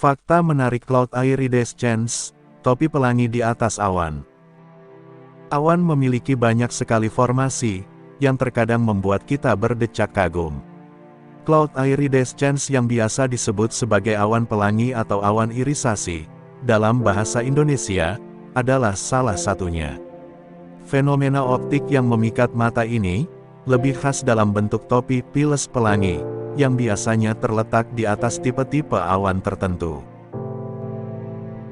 Fakta menarik Cloud Iridescence, topi pelangi di atas awan. Awan memiliki banyak sekali formasi, yang terkadang membuat kita berdecak kagum. Cloud Iridescence yang biasa disebut sebagai awan pelangi atau awan irisasi, dalam bahasa Indonesia, adalah salah satunya. Fenomena optik yang memikat mata ini, lebih khas dalam bentuk topi piles pelangi, yang biasanya terletak di atas tipe-tipe awan tertentu.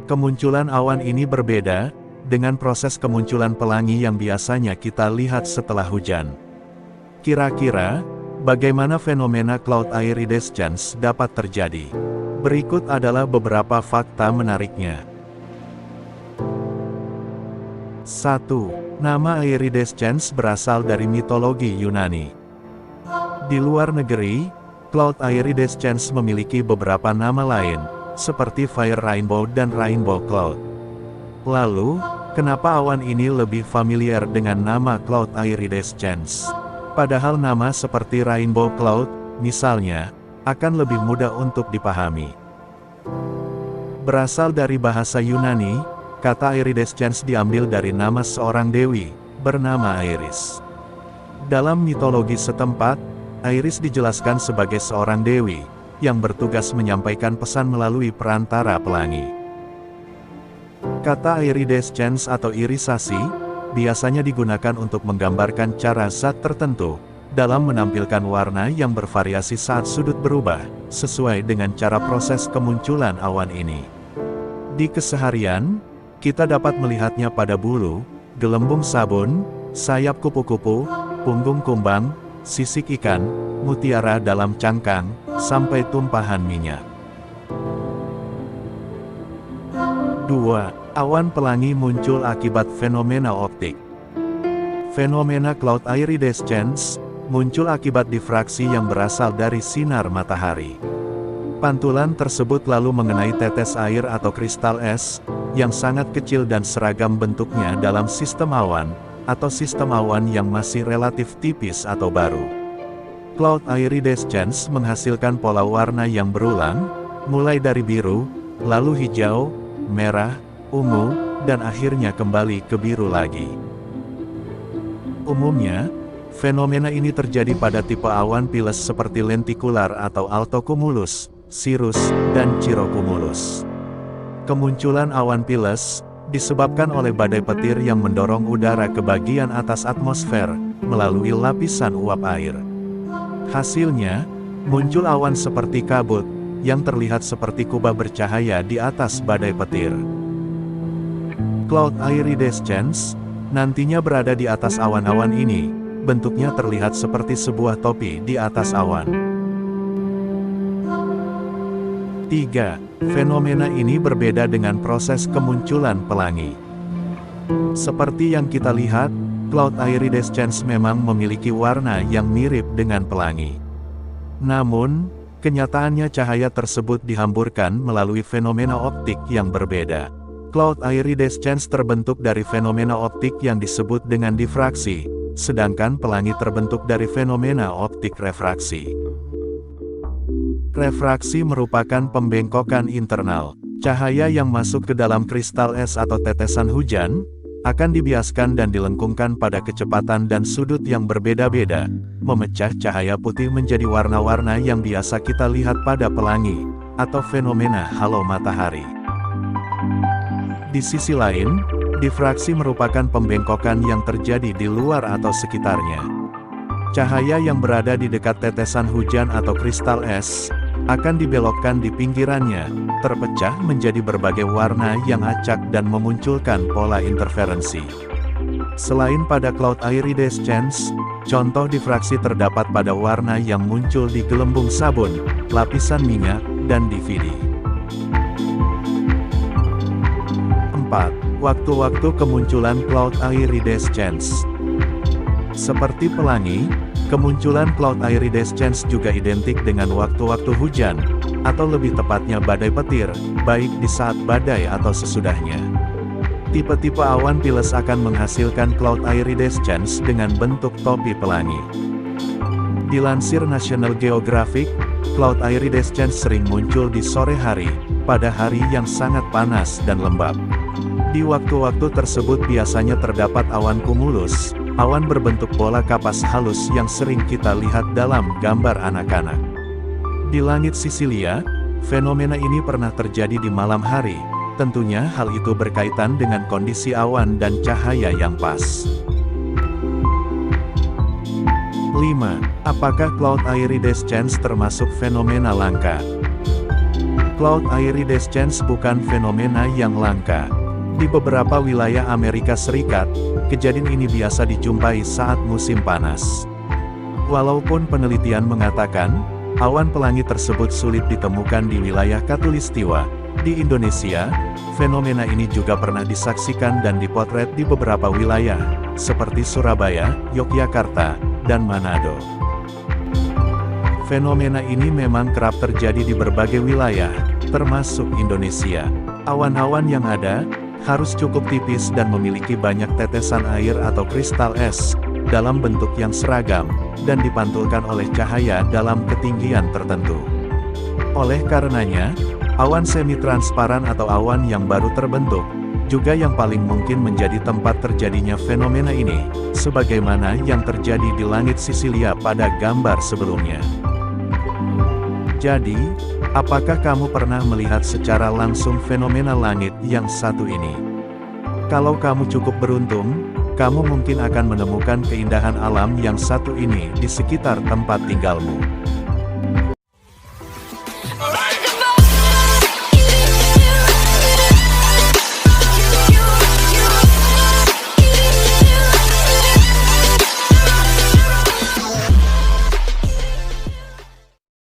Kemunculan awan ini berbeda, dengan proses kemunculan pelangi yang biasanya kita lihat setelah hujan. Kira-kira, bagaimana fenomena Cloud Iridescence dapat terjadi? Berikut adalah beberapa fakta menariknya. 1. Nama Iridescence berasal dari mitologi Yunani. Di luar negeri, Cloud Iridescence memiliki beberapa nama lain, seperti Fire Rainbow dan Rainbow Cloud. Lalu, kenapa awan ini lebih familiar dengan nama Cloud Iridescence? Padahal nama seperti Rainbow Cloud, misalnya, akan lebih mudah untuk dipahami. Berasal dari bahasa Yunani, kata Iridescence diambil dari nama seorang dewi, bernama Iris. Dalam mitologi setempat, Iris dijelaskan sebagai seorang dewi, yang bertugas menyampaikan pesan melalui perantara pelangi. Kata iridescence atau irisasi, biasanya digunakan untuk menggambarkan cara zat tertentu, dalam menampilkan warna yang bervariasi saat sudut berubah, sesuai dengan cara proses kemunculan awan ini. Di keseharian, kita dapat melihatnya pada bulu, gelembung sabun, sayap kupu-kupu, punggung kumbang, sisik ikan, mutiara dalam cangkang, sampai tumpahan minyak. 2. Awan pelangi muncul akibat fenomena optik. Fenomena Cloud Iridescence muncul akibat difraksi yang berasal dari sinar matahari. Pantulan tersebut lalu mengenai tetes air atau kristal es, yang sangat kecil dan seragam bentuknya dalam sistem awan, atau sistem awan yang masih relatif tipis atau baru. Cloud Iridescence menghasilkan pola warna yang berulang, mulai dari biru, lalu hijau, merah, ungu, dan akhirnya kembali ke biru lagi. Umumnya, fenomena ini terjadi pada tipe awan piles seperti lentikular atau altocumulus, cirrus, dan cirrocumulus. Kemunculan awan piles disebabkan oleh badai petir yang mendorong udara ke bagian atas atmosfer, melalui lapisan uap air. Hasilnya, muncul awan seperti kabut, yang terlihat seperti kubah bercahaya di atas badai petir. Cloud Iridescence, nantinya berada di atas awan-awan ini, bentuknya terlihat seperti sebuah topi di atas awan. 3. Fenomena ini berbeda dengan proses kemunculan pelangi. Seperti yang kita lihat, Cloud Iridescence memang memiliki warna yang mirip dengan pelangi. Namun, kenyataannya cahaya tersebut dihamburkan melalui fenomena optik yang berbeda. Cloud Iridescence terbentuk dari fenomena optik yang disebut dengan difraksi, sedangkan pelangi terbentuk dari fenomena optik refraksi. Refraksi merupakan pembengkokan internal. Cahaya yang masuk ke dalam kristal es atau tetesan hujan, akan dibiaskan dan dilengkungkan pada kecepatan dan sudut yang berbeda-beda, memecah cahaya putih menjadi warna-warna yang biasa kita lihat pada pelangi, atau fenomena halo matahari. Di sisi lain, difraksi merupakan pembengkokan yang terjadi di luar atau sekitarnya. Cahaya yang berada di dekat tetesan hujan atau kristal es, akan dibelokkan di pinggirannya, terpecah menjadi berbagai warna yang acak dan memunculkan pola interferensi. Selain pada Cloud Iridescence, contoh difraksi terdapat pada warna yang muncul di gelembung sabun, lapisan minyak, dan DVD. 4. Waktu-waktu kemunculan Cloud Iridescence. Seperti pelangi, kemunculan Cloud Iridescence juga identik dengan waktu-waktu hujan, atau lebih tepatnya badai petir, baik di saat badai atau sesudahnya. Tipe-tipe awan piles akan menghasilkan Cloud Iridescence dengan bentuk topi pelangi. Dilansir National Geographic, Cloud iridescence sering muncul di sore hari, pada hari yang sangat panas dan lembab. Di waktu-waktu tersebut biasanya terdapat awan cumulus, awan berbentuk bola kapas halus yang sering kita lihat dalam gambar anak-anak. Di langit Sisilia, fenomena ini pernah terjadi di malam hari. Tentunya hal itu berkaitan dengan kondisi awan dan cahaya yang pas. 5. Apakah cloud iridescence termasuk fenomena langka? Cloud iridescence bukan fenomena yang langka. Di beberapa wilayah Amerika Serikat, kejadian ini biasa dijumpai saat musim panas. Walaupun penelitian mengatakan, awan pelangi tersebut sulit ditemukan di wilayah Khatulistiwa, di Indonesia, fenomena ini juga pernah disaksikan dan dipotret di beberapa wilayah, seperti Surabaya, Yogyakarta, dan Manado. Fenomena ini memang kerap terjadi di berbagai wilayah, termasuk Indonesia. Awan-awan yang ada, harus cukup tipis dan memiliki banyak tetesan air atau kristal es, dalam bentuk yang seragam, dan dipantulkan oleh cahaya dalam ketinggian tertentu. Oleh karenanya, awan semi-transparan atau awan yang baru terbentuk, juga yang paling mungkin menjadi tempat terjadinya fenomena ini, sebagaimana yang terjadi di langit Sisilia pada gambar sebelumnya. Jadi, apakah kamu pernah melihat secara langsung fenomena langit yang satu ini? Kalau kamu cukup beruntung, kamu mungkin akan menemukan keindahan alam yang satu ini di sekitar tempat tinggalmu.